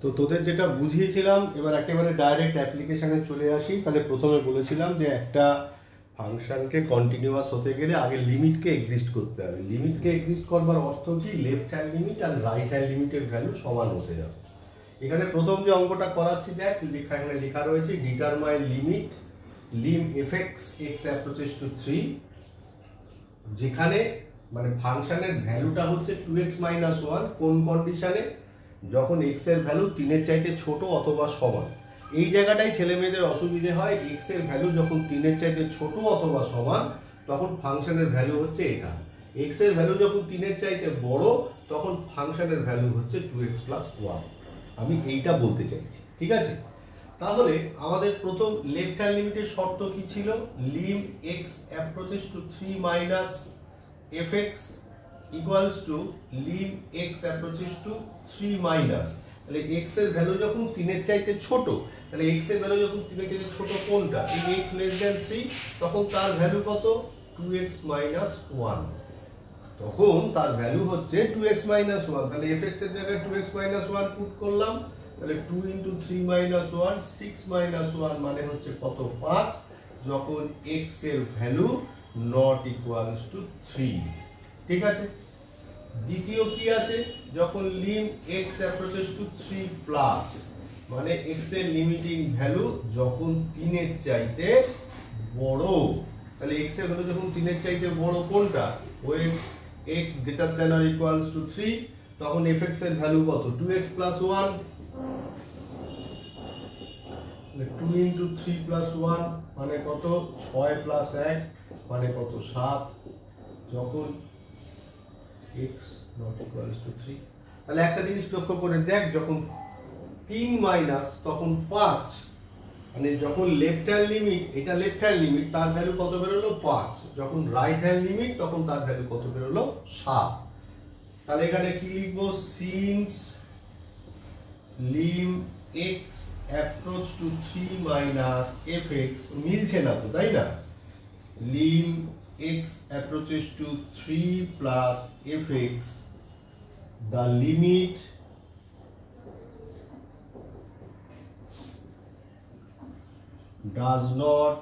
তো তোদের যেটা বুঝিয়েছিলাম এবার একেবারে ডাইরেক্ট অ্যাপ্লিকেশনে চলে আসি। তাহলে প্রথমে বলেছিলাম যে একটা ফাংশনকে কন্টিনিউয়াস হতে গেলে আগে লিমিটকে এক্সিস্ট করতে হবে। লিমিটকে এক্সিস্ট করবার অর্থ কি, লেফট হ্যান্ড লিমিট আর রাইট হ্যান্ড লিমিটের ভ্যালু সমান হতে যাবে। এখানে প্রথম যে অঙ্কটা করাচ্ছি দেখ, এখানে লেখা রয়েছে determine limit lim F X X approaches to 3, যেখানে মানে ফাংশনের ভ্যালুটা হচ্ছে 2x - 1 কোন কন্ডিশনে, যখন x এর ভ্যালু 3 এর চাইতে ছোট অথবা সমান। এই জায়গাটাই ছেলে মেয়েদের অসুবিধে হয়, x এর ভ্যালু যখন 3 এর চাইতে ছোট অথবা সমান তখন ফাংশনের ভ্যালু হচ্ছে এটা, x এর ভ্যালু যখন 3 এর চাইতে বড় তখন ফাংশনের ভ্যালু হচ্ছে 2x + 1। আমি এইটা বলতে চাইছি, ঠিক আছে? তাহলে আমাদের প্রথম লেফট হ্যান্ড লিমিটের শর্ত কি ছিল, lim x approaches to 3 - fx equals to lim x approaches to 3 - তাহলে x এর ভ্যালু যখন 3 এর চাইতে ছোট, তাহলে x এর ভ্যালু যখন 3 এর চাইতে ছোট কোনটা, এই x <3 তখন তার ভ্যালু কত, 2x - 1, তখন তার ভ্যালু হচ্ছে 2x - 1। তাহলে fx এর জায়গায় 2x - 1 পুট করলাম, তাহলে 2 × 3 - 1 6 - 1 মানে হচ্ছে কত, 5, যখন x এর ভ্যালু নট ইকুয়ালস টু 3, ঠিক আছে? দ্বিতীয় কি আছে, যখন lim x approaches to 3 plus, মানে x এর লিমিটিং ভ্যালু যখন 3 এর চাইতে বড়, তাহলে x এর ভ্যালু যখন 3 এর চাইতে বড় কোনটা, when x greater than or equals to 3, তখন fx এর ভ্যালু কত, 2x + 1, 2 × 3 + 1 মানে কত, 6 + 1 মানে কত, 7, যখন x not equals to 3। তাহলে একটা জিনিস লক্ষ্য করে দেখ, যখন 3 মাইনাস তখন 5, মানে যখন লেফট হ্যান্ড লিমিট, এটা লেফট হ্যান্ড লিমিট, তার ভ্যালু কত বেরোলো, 5, যখন রাইট হ্যান্ড লিমিট তখন তার ভ্যালু কত বেরোলো, 7। তাহলে এখানে কি লিখবো, since lim x approach to 3 - fx, মিলছে না তো, তাই না? Lim x approaches to 3 plus fx, the limit does not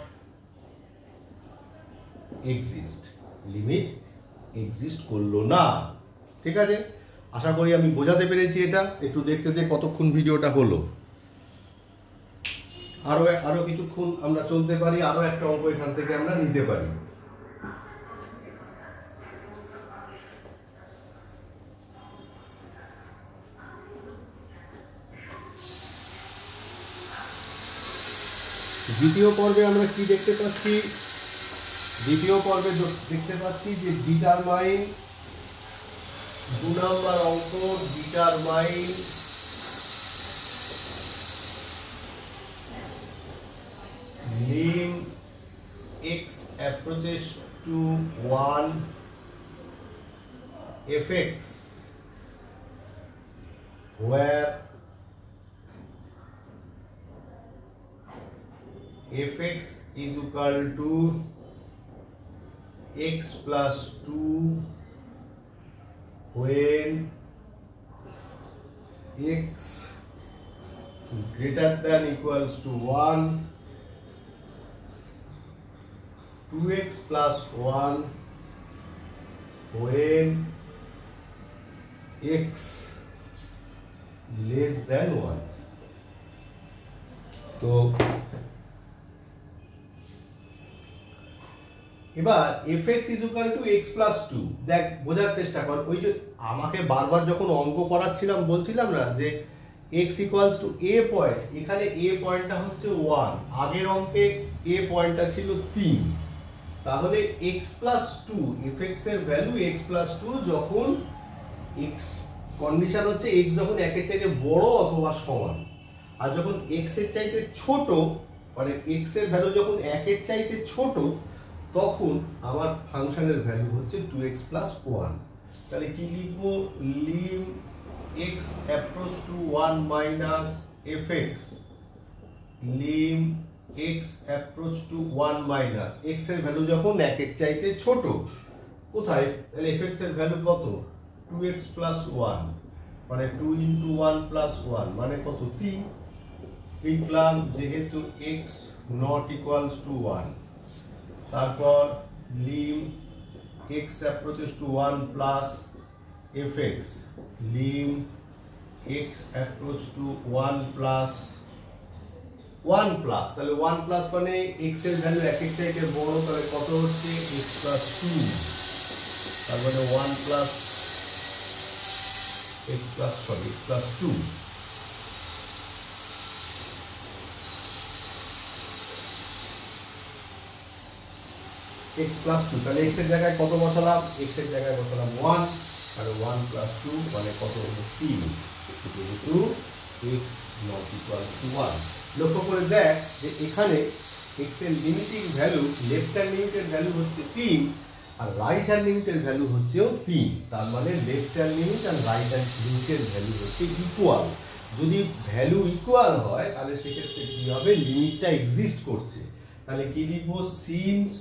exist, limit exist করলো না, ঠিক আছে? আশা করি আমি বোঝাতে পেরেছি। এটা একটু দেখতে দে কতক্ষণ ভিডিওটা হলো, আরো কিছুক্ষণ আমরা চলতে পারি, আরো একটা অঙ্ক এখান থেকে আমরা নিতে পারি। দ্বিতীয় পর্বে আমরা কি দেখতে পাচ্ছি, দ্বিতীয় পর্বে দেখতে পাচ্ছি যে ডিটারমাইন, 2 নম্বর অঙ্ক, determine lim x approaches to 1 fx where fx is equal to x plus 2 when x greater than equals to 1, 2x plus 1 when x less than 1। তো এবার fx is equal to x plus 2, দেখ বোঝার চেষ্টা কর। ওই যে আমাকে বারবার যখন অঙ্ক করাচ্ছিলাম বলছিলাম না যে x equals to a point, এখানে a পয়েন্টটা হচ্ছে 1, আগের অঙ্কে a পয়েন্টটা ছিল 3, তাহলে x plus 2, fx এর ভ্যালু x plus 2 যখন x, কন্ডিশন হচ্ছে x যখন 1 এর চাইতে বড় অথবা সমান, আর যখন x এর চাইতে ছোট, মানে x এর ভ্যালু যখন 1 এর চাইতে ছোট, তখন আমার ফাংশনের ভ্যালু হচ্ছে 2x plus 1। তাহলে কি লিখবো, lim x approach to 1 minus fx, lim x approach to 1 minus, x এর ভ্যালু যখন 1 এর চাইতে ছোট, কোথায়, তাহলে fx এর ভ্যালু কত, 2x plus 1, মানে 2 ইন্টু 1 প্লাস 1 মানে কত 3 লিখলাম যেহেতু x নট ইকুয়ালস টু 1 তারপর lim x approaches to 1 plus fx lim x approach to 1 plus 1 plus তাহলে 1 plus মানে x এর ভ্যালু এক এক চাইতে বড় তাহলে কত হচ্ছে x plus 2 তারপরে 1 plus x plus 2 x plus 2 তাহলে x এর জায়গায় কত বসালাম x এর জায়গায় বসালাম 1 আর 1 plus 2 মানে কত হলো 3 যেহেতু x not equal to 1 লক্ষ্য করে দেখ যে এখানে x এর লিমিটিং ভ্যালু লেফট হ্যান্ড লিমিটের ভ্যালু হচ্ছে 3 আর রাইট হ্যান্ড লিমিটের ভ্যালু হচ্ছেও 3 তার মানে লেফট হ্যান্ড লিমিট আর রাইট হ্যান্ড লিমিটের ভ্যালু হচ্ছে ইকুয়াল যদি ভ্যালু ইকুয়াল হয় তাহলে সেক্ষেত্রে কি হবে লিমিটটা এক্সিস্ট করছে তাহলে কি লিখবো since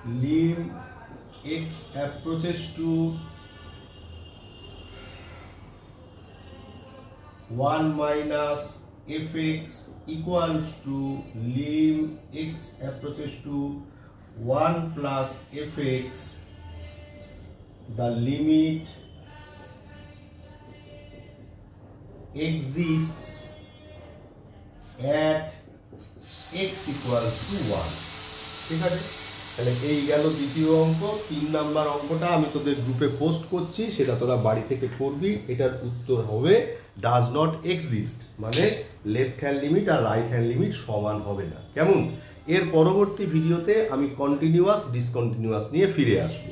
lim x approaches to 1 minus fx equals to lim x approaches to 1 plus fx the limit exists at x equals to 1 ঠিক আছে তাহলে এই গেল দ্বিতীয় অঙ্ক 3 নাম্বার অঙ্কটা আমি তোদের গ্রুপে পোস্ট করছি সেটা তোরা বাড়ি থেকে করবি এটার উত্তর হবে ডাজ নট এক্সিস্ট মানে লেফট হ্যান্ড লিমিট আর রাইট হ্যান্ড লিমিট সমান হবে না কেমন এর পরবর্তী ভিডিওতে আমি কন্টিনিউয়াস ডিসকন্টিনিউয়াস নিয়ে ফিরে আসবো